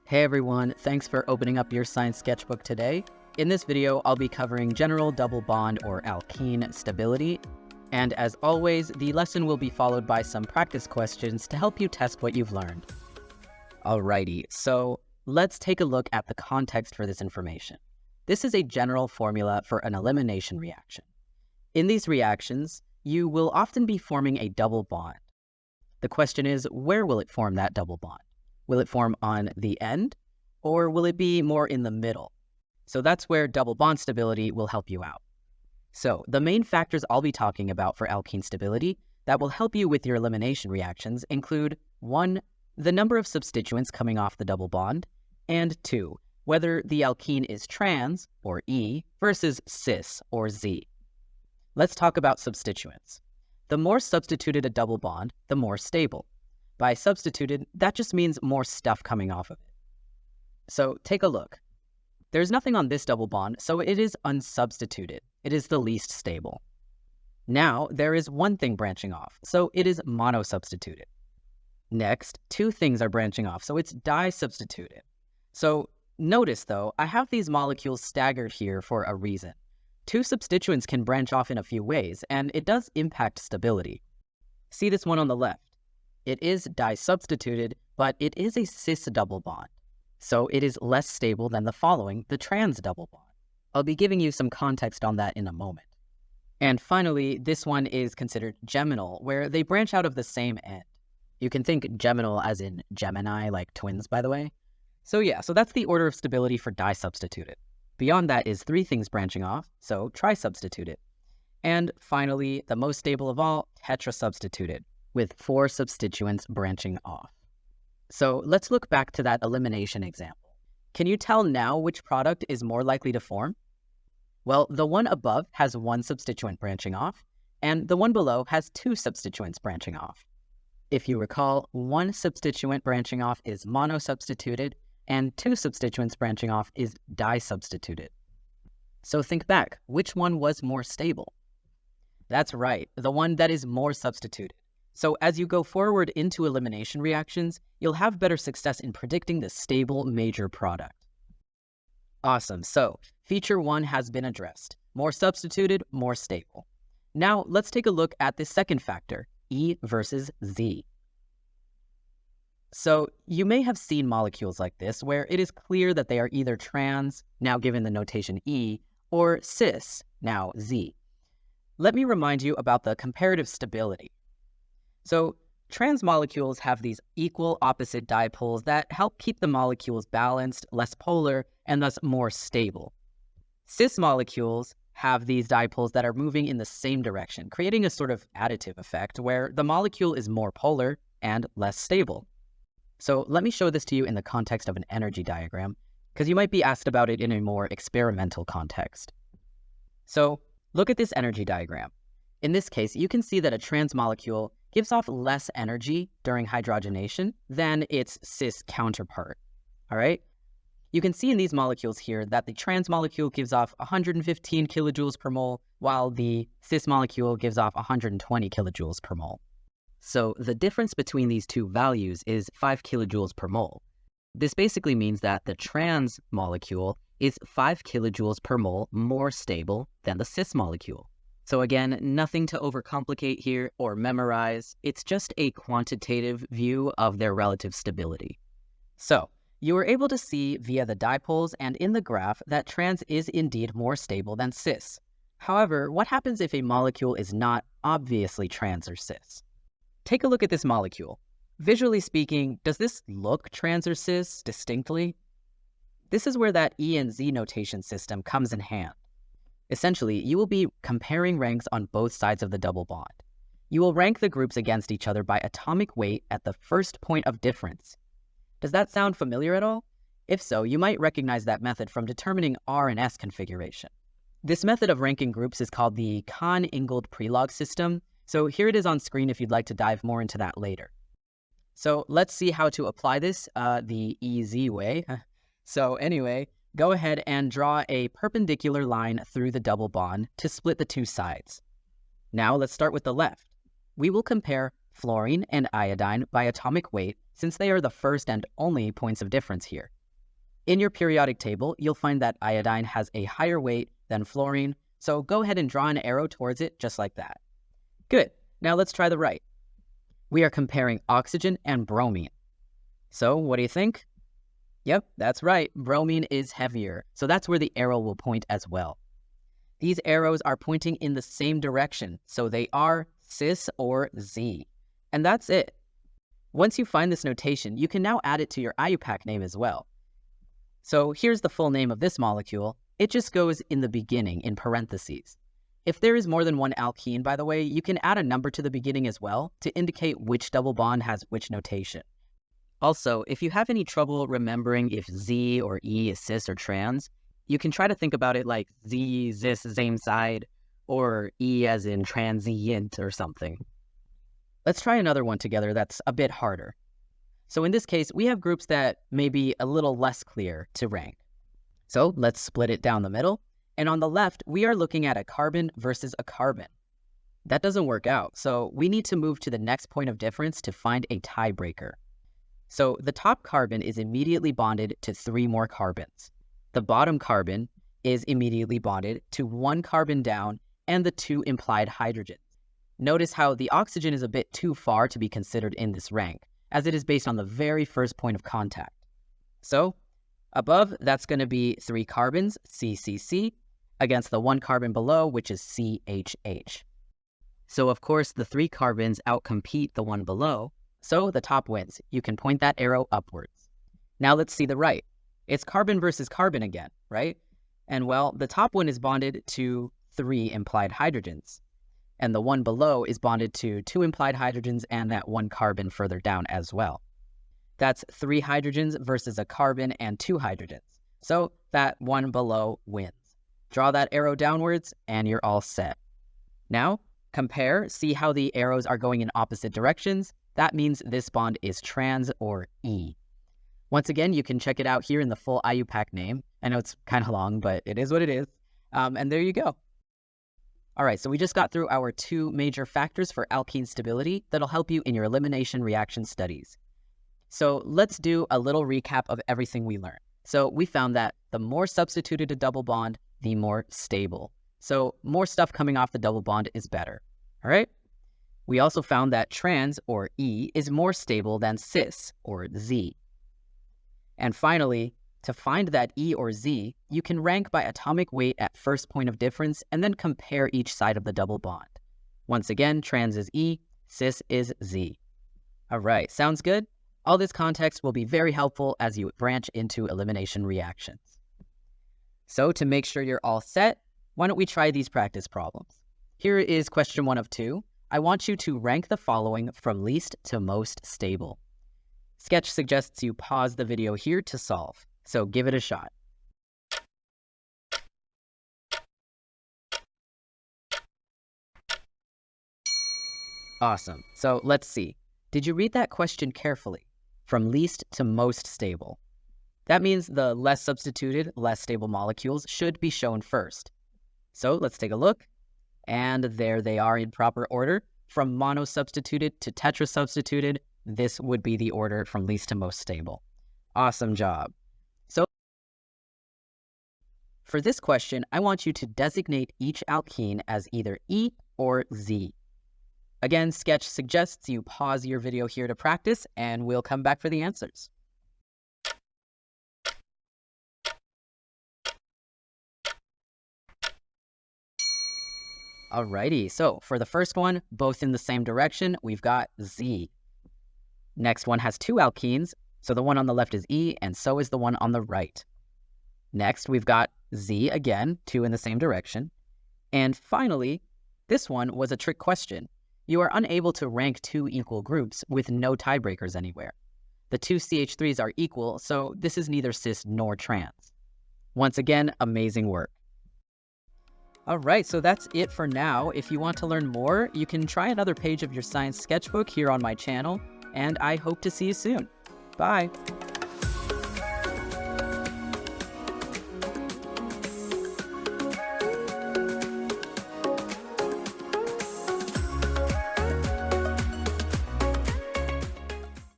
Hey everyone, thanks for opening up your science sketchbook today. In this video, I'll be covering general double bond or alkene stability. And as always, the lesson will be followed by some practice questions to help you test what you've learned. Alrighty, so let's take a look at the context for this information. This is a general formula for an elimination reaction. In these reactions, you will often be forming a double bond. The question is, where will it form that double bond? Will it form on the end, or will it be more in the middle? So that's where double bond stability will help you out. So the main factors I'll be talking about for alkene stability that will help you with your elimination reactions include 1, the number of substituents coming off the double bond, and 2, whether the alkene is trans, or E, versus cis, or Z. Let's talk about substituents. The more substituted a double bond, the more stable. By substituted, that just means more stuff coming off of it. So take a look. There's nothing on this double bond, so it is unsubstituted. It is the least stable. Now, there is one thing branching off, so it is monosubstituted. Next, 2 things are branching off, so it's disubstituted. So notice, though, I have these molecules staggered here for a reason. 2 substituents can branch off in a few ways, and it does impact stability. See this one on the left. It is disubstituted, but it is a cis double bond. So it is less stable than the following, the trans double bond. I'll be giving you some context on that in a moment. And finally, this one is considered geminal, where they branch out of the same end. You can think geminal as in Gemini, like twins, by the way. So that's the order of stability for disubstituted. Beyond that is 3 things branching off, so trisubstituted. And finally, the most stable of all, tetrasubstituted, with 4 substituents branching off. So let's look back to that elimination example. Can you tell now which product is more likely to form? Well, the one above has 1 substituent branching off, and the one below has 2 substituents branching off. If you recall, 1 substituent branching off is monosubstituted, and 2 substituents branching off is disubstituted. So think back, which one was more stable? That's right, the one that is more substituted. So as you go forward into elimination reactions, you'll have better success in predicting the stable major product. Awesome, so feature 1 has been addressed. More substituted, more stable. Now let's take a look at the second factor, E versus Z. So you may have seen molecules like this where it is clear that they are either trans, now given the notation E, or cis, now Z. Let me remind you about the comparative stability. So trans molecules have these equal opposite dipoles that help keep the molecules balanced, less polar, and thus more stable. Cis molecules have these dipoles that are moving in the same direction, creating a sort of additive effect where the molecule is more polar and less stable. So let me show this to you in the context of an energy diagram, because you might be asked about it in a more experimental context. So look at this energy diagram. In this case, you can see that a trans molecule gives off less energy during hydrogenation than its cis counterpart, all right? You can see in these molecules here that the trans molecule gives off 115 kilojoules per mole, while the cis molecule gives off 120 kilojoules per mole. So the difference between these 2 values is 5 kilojoules per mole. This basically means that the trans molecule is 5 kilojoules per mole more stable than the cis molecule. So again, nothing to overcomplicate here or memorize. It's just a quantitative view of their relative stability. So you were able to see via the dipoles and in the graph that trans is indeed more stable than cis. However, what happens if a molecule is not obviously trans or cis? Take a look at this molecule. Visually speaking, does this look trans or cis distinctly? This is where that E and Z notation system comes in hand. Essentially, you will be comparing ranks on both sides of the double bond. You will rank the groups against each other by atomic weight at the first point of difference. Does that sound familiar at all? If so, you might recognize that method from determining R and S configuration. This method of ranking groups is called the Kahn-Ingold prelog system, so here it is on screen if you'd like to dive more into that later. So let's see how to apply this the EZ way. So anyway, go ahead and draw a perpendicular line through the double bond to split the 2 sides. Now let's start with the left. We will compare fluorine and iodine by atomic weight since they are the first and only points of difference here. In your periodic table, you'll find that iodine has a higher weight than fluorine, so go ahead and draw an arrow towards it just like that. Good. Now let's try the right. We are comparing oxygen and bromine. So what do you think? Yep, that's right. Bromine is heavier, so that's where the arrow will point as well. These arrows are pointing in the same direction, so they are cis or Z. And that's it. Once you find this notation, you can now add it to your IUPAC name as well. So here's the full name of this molecule. It just goes in the beginning in parentheses. If there is more than one alkene, by the way, you can add a number to the beginning as well to indicate which double bond has which notation. Also, if you have any trouble remembering if Z or E is cis or trans, you can try to think about it like Z, cis, same side, or E as in transient or something. Let's try another one together that's a bit harder. So in this case, we have groups that may be a little less clear to rank. So let's split it down the middle. And on the left, we are looking at a carbon versus a carbon. That doesn't work out, so we need to move to the next point of difference to find a tiebreaker. So the top carbon is immediately bonded to 3 more carbons. The bottom carbon is immediately bonded to 1 carbon down and the 2 implied hydrogens. Notice how the oxygen is a bit too far to be considered in this rank, as it is based on the very first point of contact. So above, that's going to be 3 carbons, CCC, against the 1 carbon below, which is CHH. So of course, the 3 carbons outcompete the one below, so the top wins. You can point that arrow upwards. Now let's see the right. It's carbon versus carbon again, right? And well, the top one is bonded to 3 implied hydrogens, and the one below is bonded to 2 implied hydrogens and that 1 carbon further down as well. That's 3 hydrogens versus a carbon and 2 hydrogens. So that one below wins. Draw that arrow downwards and you're all set. Now, compare, see how the arrows are going in opposite directions. That means this bond is trans or E. Once again, you can check it out here in the full IUPAC name. I know it's kind of long, but it is what it is. And there you go. All right, so we just got through our 2 major factors for alkene stability that'll help you in your elimination reaction studies. So let's do a little recap of everything we learned. So we found that the more substituted a double bond, the more stable. So more stuff coming off the double bond is better. All right? We also found that trans, or E, is more stable than cis, or Z. And finally, to find that E or Z, you can rank by atomic weight at first point of difference and then compare each side of the double bond. Once again, trans is E, cis is Z. All right, sounds good? All this context will be very helpful as you branch into elimination reactions. So to make sure you're all set, why don't we try these practice problems? Here is question 1 of 2. I want you to rank the following from least to most stable. Sketch suggests you pause the video here to solve, so give it a shot. Awesome. So let's see. Did you read that question carefully? From least to most stable. That means the less substituted, less stable molecules should be shown first. So let's take a look. And there they are in proper order. From mono-substituted to tetra-substituted, this would be the order from least to most stable. Awesome job. So for this question, I want you to designate each alkene as either E or Z. Again, Sketch suggests you pause your video here to practice, and we'll come back for the answers. Alrighty, so for the first one, both in the same direction, we've got Z. Next one has 2 alkenes, so the one on the left is E, and so is the one on the right. Next, we've got Z again, 2 in the same direction. And finally, this one was a trick question. You are unable to rank 2 equal groups with no tiebreakers anywhere. The 2 CH3s are equal, so this is neither cis nor trans. Once again, amazing work. All right, so that's it for now. If you want to learn more, you can try another page of your science sketchbook here on my channel, and I hope to see you soon. Bye.